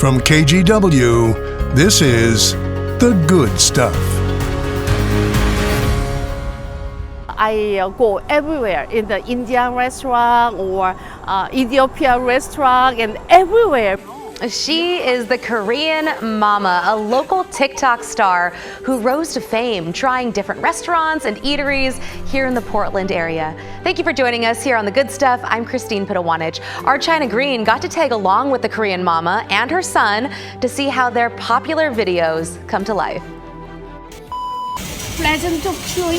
From KGW, this is The Good Stuff. I go everywhere in the Indian restaurant or Ethiopian restaurant and everywhere. She is the Korean Mama, a local TikTok star who rose to fame trying different restaurants and eateries here in the Portland area. Thank you for joining us here on The Good Stuff. I'm Christine Pitawanich. Our China Green got to tag along with the Korean Mama and her son to see how their popular videos come to life. Pleasant to chew.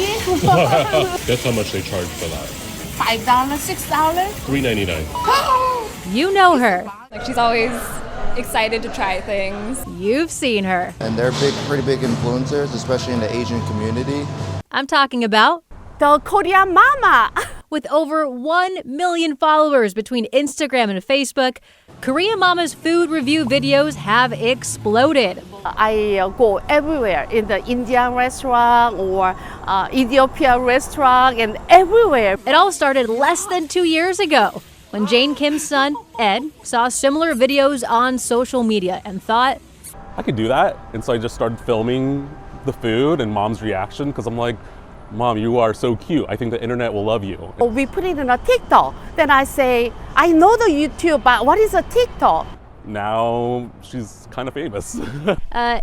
Guess how much they charge for that? $5, $6. $3.99. You know her. Like, she's always excited to try things. You've seen her. And they're pretty big influencers, especially in the Asian community. I'm talking about The Korean Mama. with over 1 million followers between Instagram and Facebook, Korean Mama's food review videos have exploded. I go everywhere in the Indian restaurant or Ethiopian restaurant and everywhere. It all started less than 2 years ago when Jane Kim's son, Ed, saw similar videos on social media and thought, I could do that. And so I just started filming the food and Mom's reaction because I'm like, Mom, you are so cute. I think the internet will love you. We put it in a TikTok. Then I say, I know the YouTube, but what is a TikTok? Now she's kind of famous.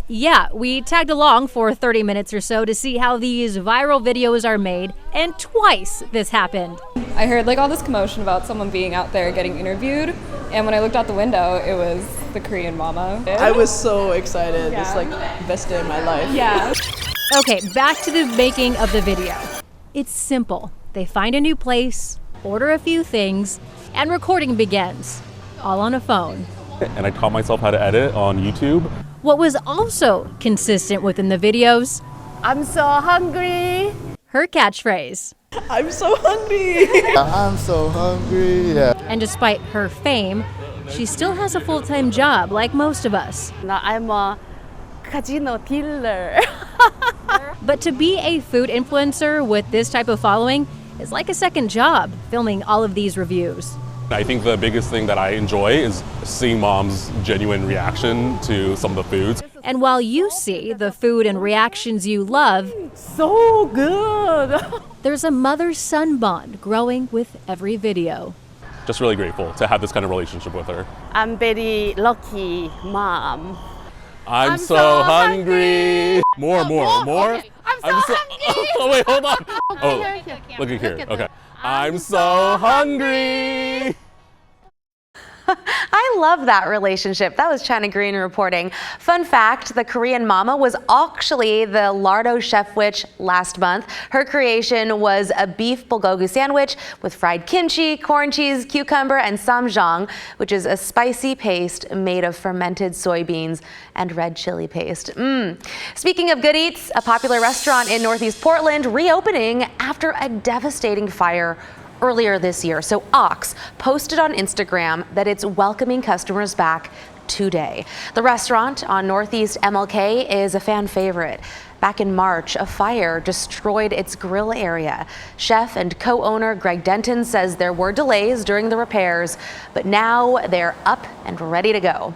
yeah, we tagged along for 30 minutes or so to see how these viral videos are made, and twice this happened. I heard like all this commotion about someone being out there getting interviewed, and when I looked out the window, it was the Korean Mama. I was so excited. It's like the best day of my life. Yeah. Okay, back to the making of the video. It's simple. They find a new place, order a few things, and recording begins, all on a phone. And I taught myself how to edit on YouTube. What was also consistent within the videos, I'm so hungry. her catchphrase. I'm so hungry. I'm so hungry. Yeah. And despite her fame, she still has a full-time job like most of us. Now I'm a casino dealer. But to be a food influencer with this type of following is like a second job, filming all of these reviews. I think the biggest thing that I enjoy is seeing Mom's genuine reaction to some of the foods. And while you see the food and reactions you love, So good. there's a mother-son bond growing with every video. Just really grateful to have this kind of relationship with her. I'm very lucky mom. I'm so hungry. More. Okay. I'm so hungry. Oh, wait, hold on. Here. Look at here. Okay. I'm so hungry. I love that relationship. That was China Green reporting. Fun fact, the Korean Mama was actually the Lardo chef witch last month. Her creation was a beef bulgogi sandwich with fried kimchi, corn cheese, cucumber, and samjang, which is a spicy paste made of fermented soybeans and red chili paste. Speaking of good eats, a popular restaurant in Northeast Portland reopening after a devastating fire earlier this year. So Ox posted on Instagram that it's welcoming customers back today. The restaurant on Northeast MLK is a fan favorite. Back in March, a fire destroyed its grill area. Chef and co-owner Greg Denton says there were delays during the repairs, but now they're up and ready to go.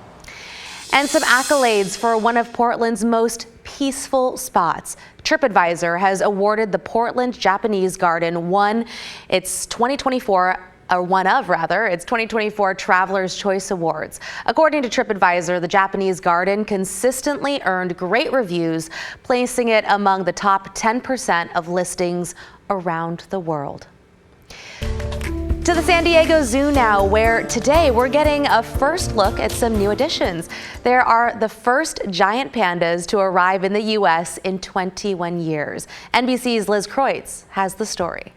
And some accolades for one of Portland's most peaceful spots. TripAdvisor has awarded the Portland Japanese Garden its 2024 Traveler's Choice Awards. According to TripAdvisor, the Japanese Garden consistently earned great reviews, placing it among the top 10% of listings around the world. To the San Diego Zoo now, where today we're getting a first look at some new additions. There are the first giant pandas to arrive in the U.S. in 21 years. NBC's Liz Kreutz has the story.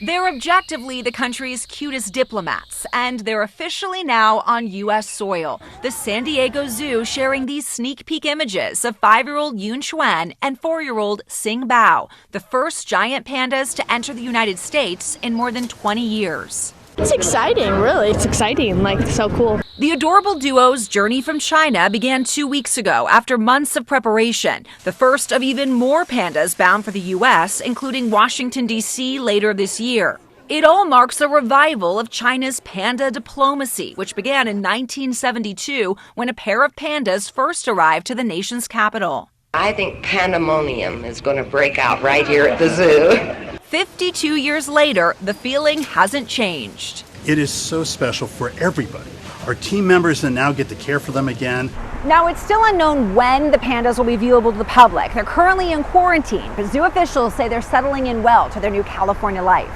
They're objectively the country's cutest diplomats, and they're officially now on U.S. soil. The San Diego Zoo sharing these sneak peek images of 5-year-old Yun Xuan and 4-year-old Sing Bao, the first giant pandas to enter the United States in more than 20 years. It's exciting, really. It's exciting, like, so cool. The adorable duo's journey from China began 2 weeks ago after months of preparation. The first of even more pandas bound for the U.S., including Washington, D.C. later this year. It all marks a revival of China's panda diplomacy, which began in 1972 when a pair of pandas first arrived to the nation's capital. I think pandemonium is going to break out right here at the zoo. 52 years later, the feeling hasn't changed. It is so special for everybody. Our team members now get to care for them again. Now, it's still unknown when the pandas will be viewable to the public. They're currently in quarantine, but zoo officials say they're settling in well to their new California life.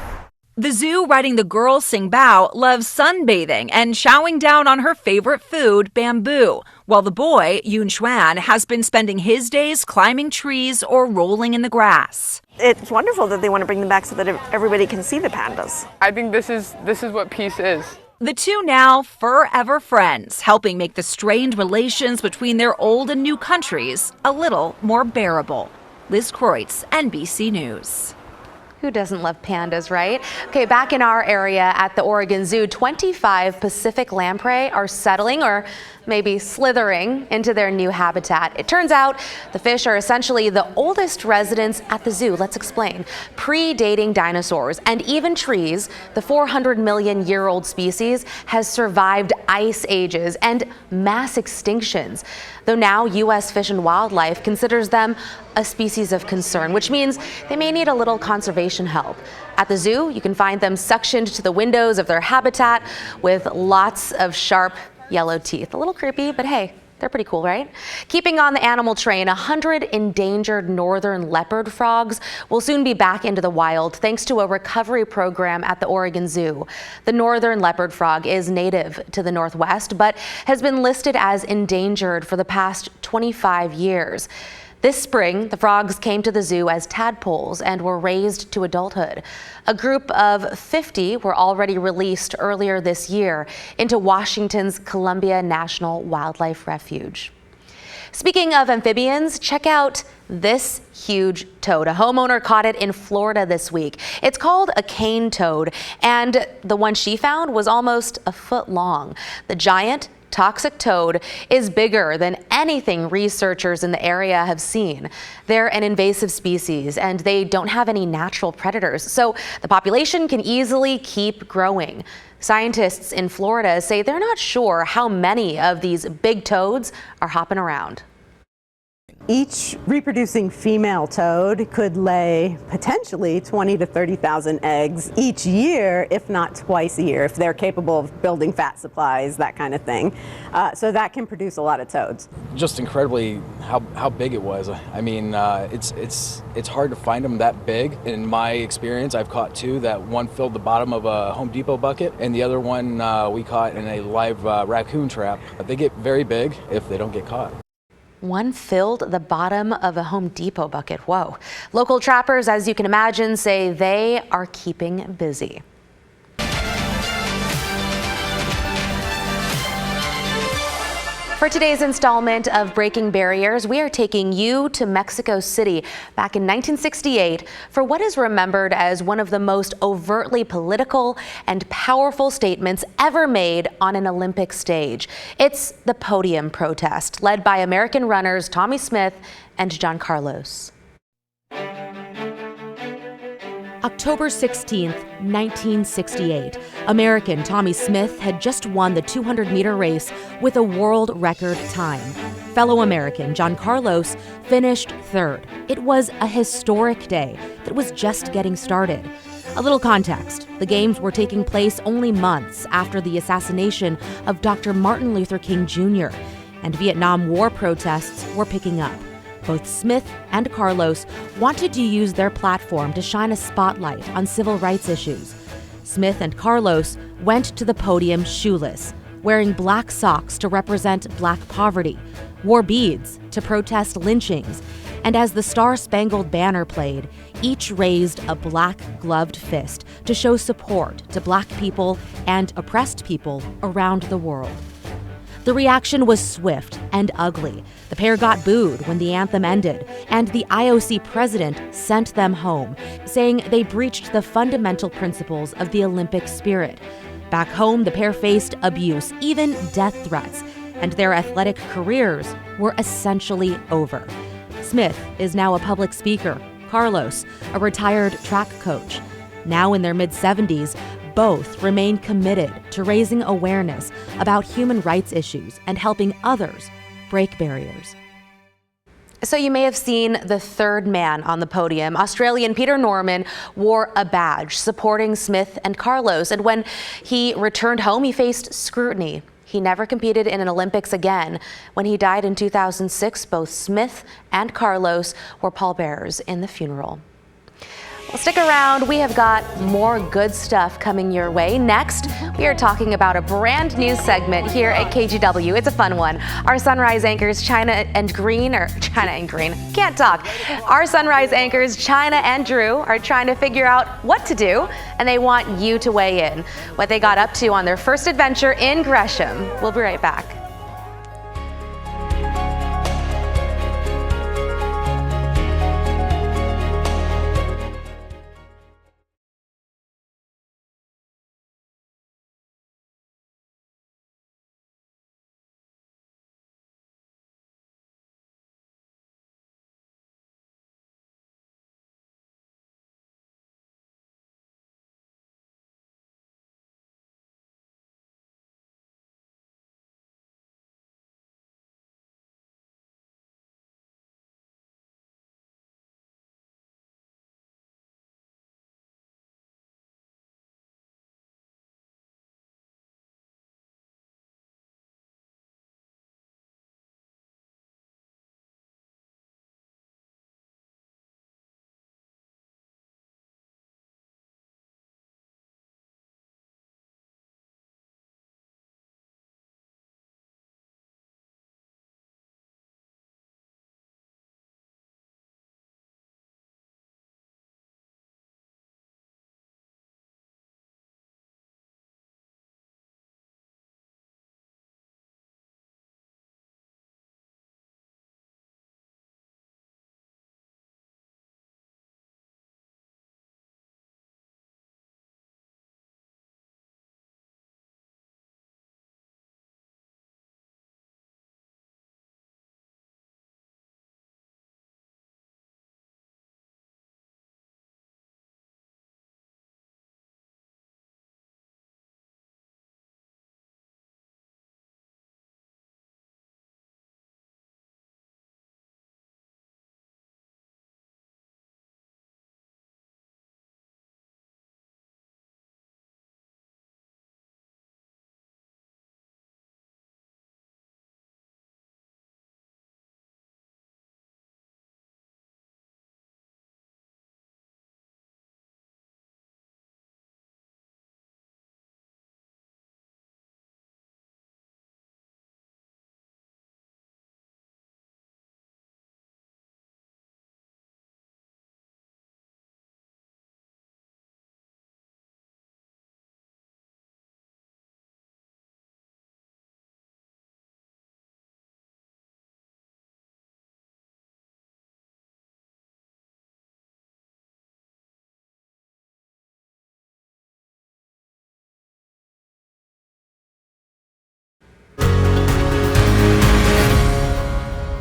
The zoo, writing the girl Sing Bao, loves sunbathing and chowing down on her favorite food, bamboo, while the boy, Yun Xuan, has been spending his days climbing trees or rolling in the grass. It's wonderful that they want to bring them back so that everybody can see the pandas. I think this is what peace is. The two now forever friends, helping make the strained relations between their old and new countries a little more bearable. Liz Kreutz, NBC News. Who doesn't love pandas, right? Okay, back in our area at the Oregon Zoo, 25 Pacific lamprey are settling or maybe slithering into their new habitat. It turns out the fish are essentially the oldest residents at the zoo. Let's explain. Predating dinosaurs and even trees, the 400-million-year-old species has survived ice ages and mass extinctions. Though now U.S. Fish and Wildlife considers them a species of concern, which means they may need a little conservation help. At the zoo, you can find them suctioned to the windows of their habitat with lots of sharp yellow teeth. A little creepy, but hey, they're pretty cool, right? Keeping on the animal train, 100 endangered northern leopard frogs will soon be back into the wild thanks to a recovery program at the Oregon Zoo. The northern leopard frog is native to the Northwest, but has been listed as endangered for the past 25 years. This spring, the frogs came to the zoo as tadpoles and were raised to adulthood. A group of 50 were already released earlier this year into Washington's Columbia National Wildlife Refuge. Speaking of amphibians, check out this huge toad. A homeowner caught it in Florida this week. It's called a cane toad, and the one she found was almost a foot long. The giant toxic toad is bigger than anything researchers in the area have seen. They're an invasive species and they don't have any natural predators, so the population can easily keep growing. Scientists in Florida say they're not sure how many of these big toads are hopping around. Each reproducing female toad could lay potentially 20 to 30,000 eggs each year, if not twice a year, if they're capable of building fat supplies, that kind of thing. So that can produce a lot of toads. Just incredibly how big it was. I mean, it's hard to find them that big. In my experience, I've caught two. That one filled the bottom of a Home Depot bucket, and the other one we caught in a live raccoon trap. They get very big if they don't get caught. One filled the bottom of a Home Depot bucket. Whoa. Local trappers, as you can imagine, say they are keeping busy. For today's installment of Breaking Barriers, we are taking you to Mexico City back in 1968 for what is remembered as one of the most overtly political and powerful statements ever made on an Olympic stage. It's the podium protest, led by American runners Tommie Smith and John Carlos. October 16th, 1968. American Tommie Smith had just won the 200-meter race with a world record time. Fellow American John Carlos finished third. It was a historic day that was just getting started. A little context. The Games were taking place only months after the assassination of Dr. Martin Luther King Jr., and Vietnam War protests were picking up. Both Smith and Carlos wanted to use their platform to shine a spotlight on civil rights issues. Smith and Carlos went to the podium shoeless, wearing black socks to represent black poverty, wore beads to protest lynchings, and as the Star-Spangled Banner played, each raised a black-gloved fist to show support to black people and oppressed people around the world. The reaction was swift and ugly. The pair got booed when the anthem ended, and the IOC president sent them home, saying they breached the fundamental principles of the Olympic spirit. Back home, the pair faced abuse, even death threats, and their athletic careers were essentially over. Smith is now a public speaker, Carlos, a retired track coach. Now in their mid-70s, both remain committed to raising awareness about human rights issues and helping others break barriers. So you may have seen the third man on the podium. Australian Peter Norman wore a badge supporting Smith and Carlos, and when he returned home, he faced scrutiny. He never competed in an Olympics again. When he died in 2006, both Smith and Carlos were pallbearers in the funeral. Well, stick around. We have got more good stuff coming your way. Next, we are talking about a brand new segment here at KGW. It's a fun one. Our Sunrise anchors, China and Green, can't talk. Our Sunrise anchors, China and Drew, are trying to figure out what to do, and they want you to weigh in. What they got up to on their first adventure in Gresham. We'll be right back.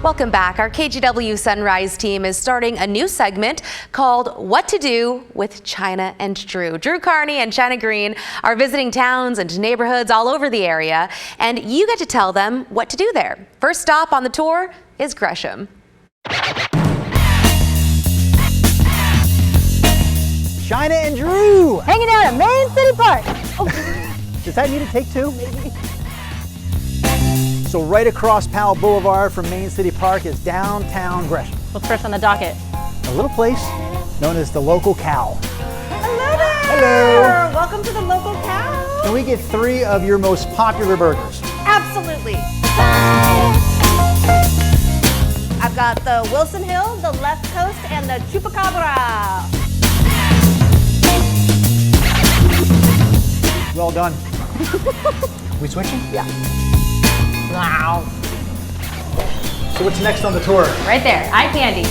Welcome back. Our KGW Sunrise team is starting a new segment called What to Do with China and Drew. Drew Carney and China Green are visiting towns and neighborhoods all over the area, and you get to tell them what to do there. First stop on the tour is Gresham. China and Drew! Hanging out at Main City Park. Does that need a take two? Maybe. So right across Powell Boulevard from Main City Park is downtown Gresham. What's first on the docket? A little place known as the Local Cow. Hello there! Hello! Welcome to the Local Cow. Can we get 3 of your most popular burgers? Absolutely. I've got the Wilson Hill, the Left Coast, and the Chupacabra. Well done. We switching? Yeah. Wow. So what's next on the tour? Right there, eye candy.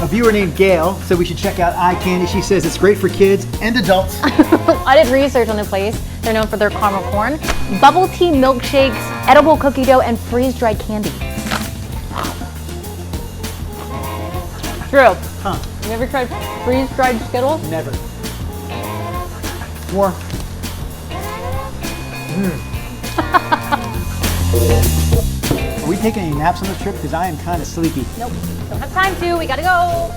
A viewer named Gail said we should check out Eye Candy. She says it's great for kids and adults. I did research on the place. They're known for their caramel corn, bubble tea milkshakes, edible cookie dough, and freeze-dried candy. Drew, Huh? you ever tried freeze-dried Skittles? Never. more? Are we taking any naps on this trip? Because I am kind of sleepy. Nope, don't have time to. We gotta go.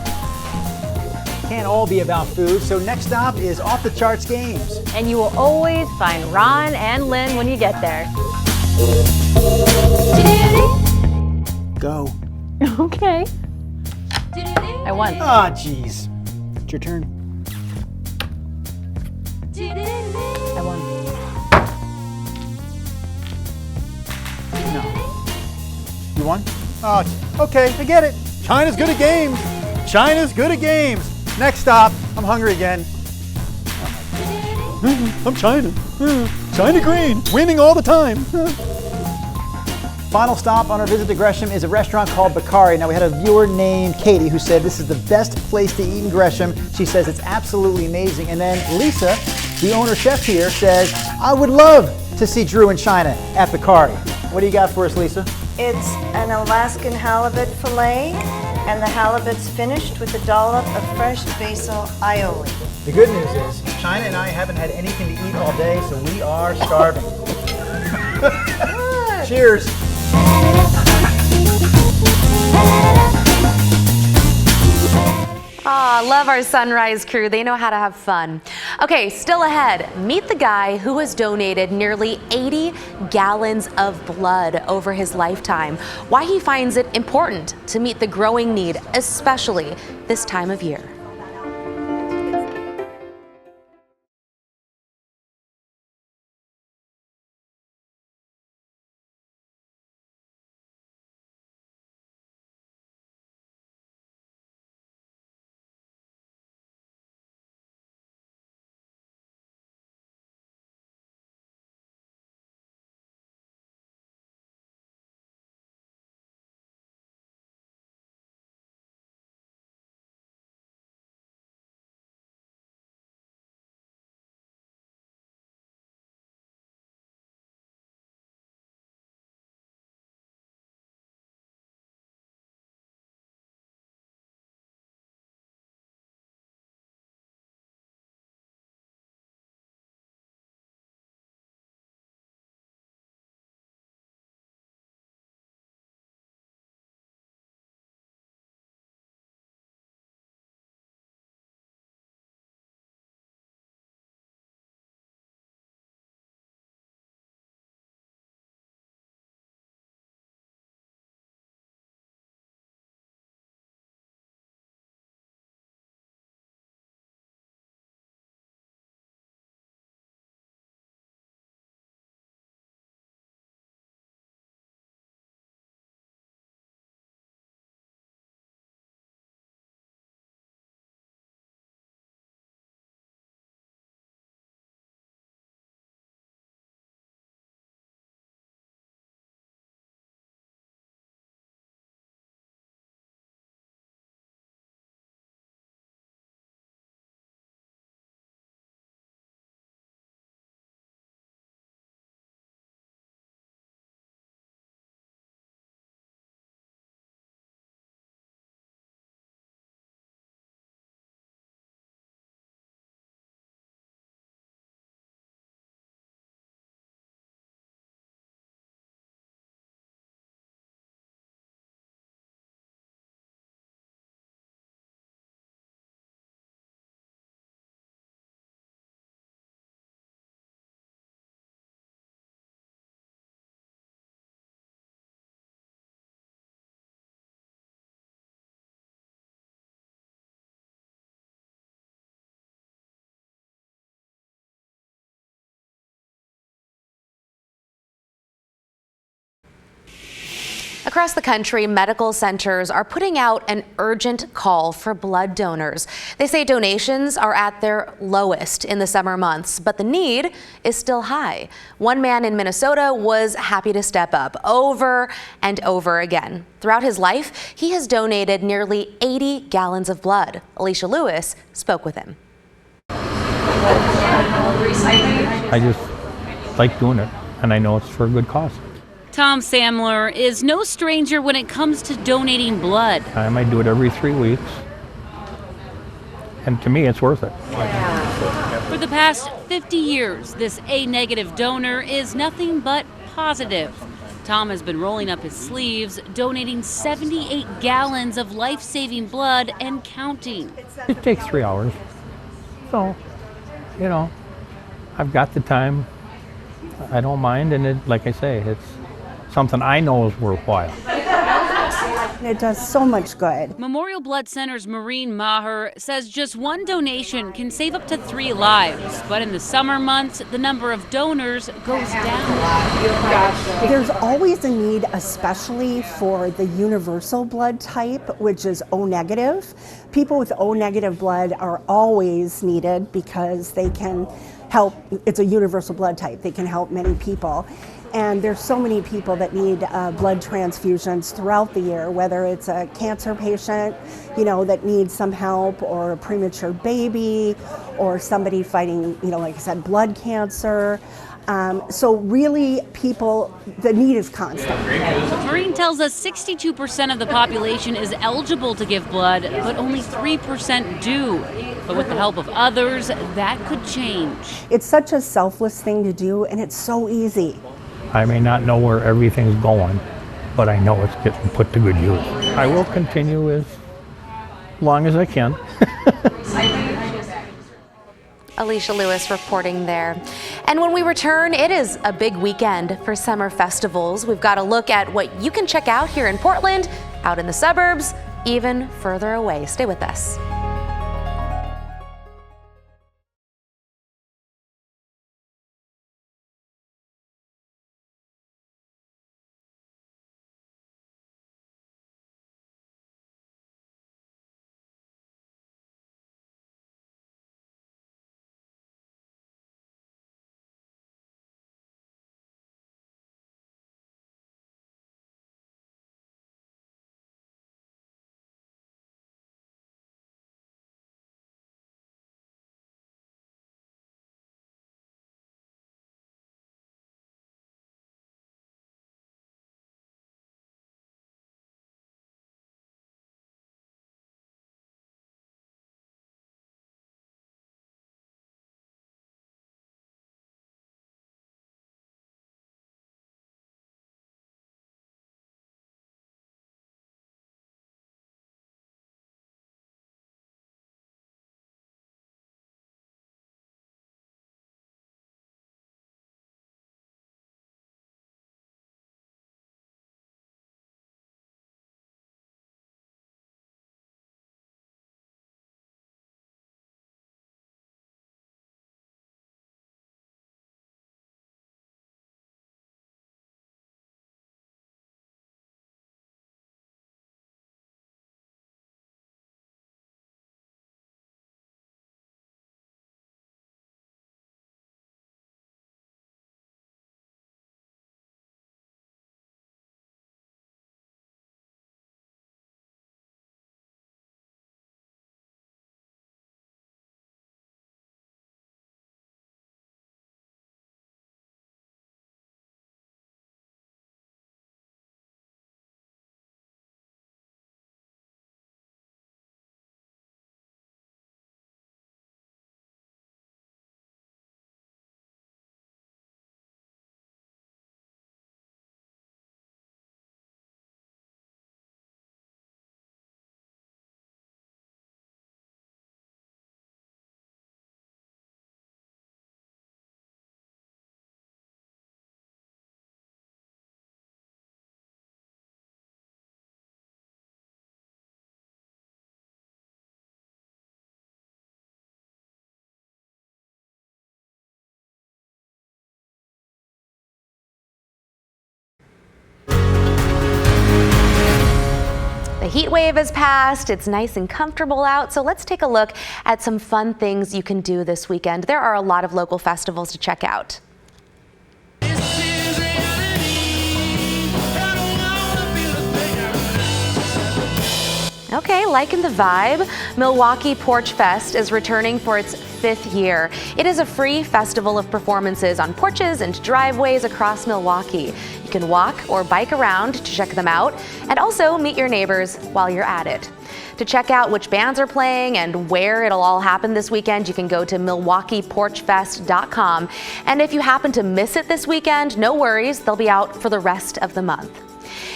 Can't all be about food, so next stop is Off the Charts Games. And you will always find Ron and Lynn when you get there. Go. Okay. I won. Ah, jeez. It's your turn. I won. No. You won? Oh, okay, I get it. China's good at games. China's good at games. Next stop, I'm hungry again. I'm China. China Green, winning all the time. Final stop on our visit to Gresham is a restaurant called Bakari. Now, we had a viewer named Katie who said this is the best place to eat in Gresham. She says it's absolutely amazing. And then Lisa, the owner chef here, says, I would love to see Drew in China at Bakari. What do you got for us, Lisa? It's an Alaskan halibut fillet, and the halibut's finished with a dollop of fresh basil aioli. The good news is, China and I haven't had anything to eat all day, so we are starving. Cheers. Aw, love our Sunrise crew. They know how to have fun. Okay, still ahead, meet the guy who has donated nearly 80 gallons of blood over his lifetime. Why he finds it important to meet the growing need, especially this time of year. Across the country, medical centers are putting out an urgent call for blood donors. They say donations are at their lowest in the summer months, but the need is still high. One man in Minnesota was happy to step up over and over again. Throughout his life, he has donated nearly 80 gallons of blood. Alicia Lewis spoke with him. I just like doing it, and I know it's for a good cause. Tom Samler is no stranger when it comes to donating blood. I might do it every 3 weeks, and to me, it's worth it. For the past 50 years, this A-negative donor is nothing but positive. Tom has been rolling up his sleeves, donating 78 gallons of life-saving blood and counting. It takes 3 hours. So, you know, I've got the time. I don't mind, and it, like I say, it's something I know is worthwhile. It does so much good. Memorial Blood Center's Maureen Maher says just one donation can save up to 3 lives. But in the summer months, the number of donors goes down. There's always a need, especially for the universal blood type, which is O negative. People with O negative blood are always needed because they can help. It's a universal blood type. They can help many people. And there's so many people that need blood transfusions throughout the year, whether it's a cancer patient, you know, that needs some help, or a premature baby, or somebody fighting, you know, like I said, blood cancer. So really, people, the need is constant. Maureen tells us 62% of the population is eligible to give blood, but only 3% do. But with the help of others, that could change. It's such a selfless thing to do, and it's so easy. I may not know where everything's going, but I know it's getting put to good use. I will continue as long as I can. Alicia Lewis reporting there. And when we return, it is a big weekend for summer festivals. We've got a look at what you can check out here in Portland, out in the suburbs, even further away. Stay with us. The heat wave has passed. It's nice and comfortable out. So let's take a look at some fun things you can do this weekend. There are a lot of local festivals to check out. Okay, liking the vibe. Milwaukee Porch Fest is returning for its 5th year. It is a free festival of performances on porches and driveways across Milwaukee. You can walk or bike around to check them out and also meet your neighbors while you're at it. To check out which bands are playing and where it'll all happen this weekend, you can go to MilwaukeePorchFest.com. And if you happen to miss it this weekend, no worries, they'll be out for the rest of the month.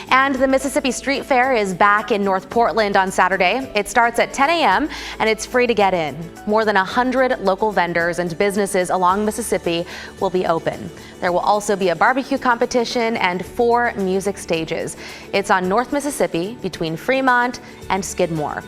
And the Mississippi Street Fair is back in North Portland on Saturday. It starts at 10 a.m. and it's free to get in. More than 100 local vendors and businesses along Mississippi will be open. There will also be a barbecue competition and 4 music stages. It's on North Mississippi between Fremont and Skidmore.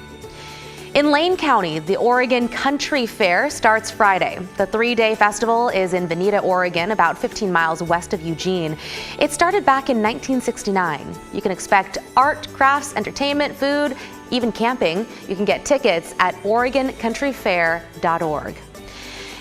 In Lane County, the Oregon Country Fair starts Friday. The 3-day festival is in Veneta, Oregon, about 15 miles west of Eugene. It started back in 1969. You can expect art, crafts, entertainment, food, even camping. You can get tickets at OregonCountryFair.org.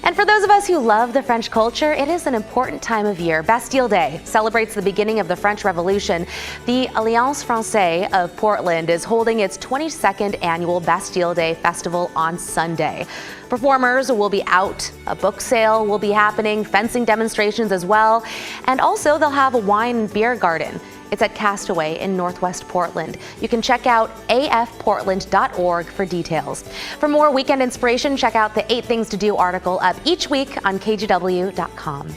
And for those of us who love the French culture, it is an important time of year. Bastille Day celebrates the beginning of the French Revolution. The Alliance Française of Portland is holding its 22nd annual Bastille Day Festival on Sunday. Performers will be out, a book sale will be happening, fencing demonstrations as well, and also they'll have a wine and beer garden. It's at Castaway in Northwest Portland. You can check out afportland.org for details. For more weekend inspiration, check out the 8 Things to Do article up each week on KGW.com.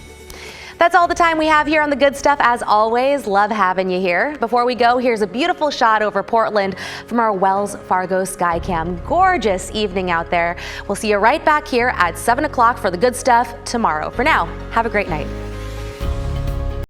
That's all the time we have here on The Good Stuff. As always, love having you here. Before we go, here's a beautiful shot over Portland from our Wells Fargo Skycam. Gorgeous evening out there. We'll see you right back here at 7 o'clock for The Good Stuff tomorrow. For now, have a great night.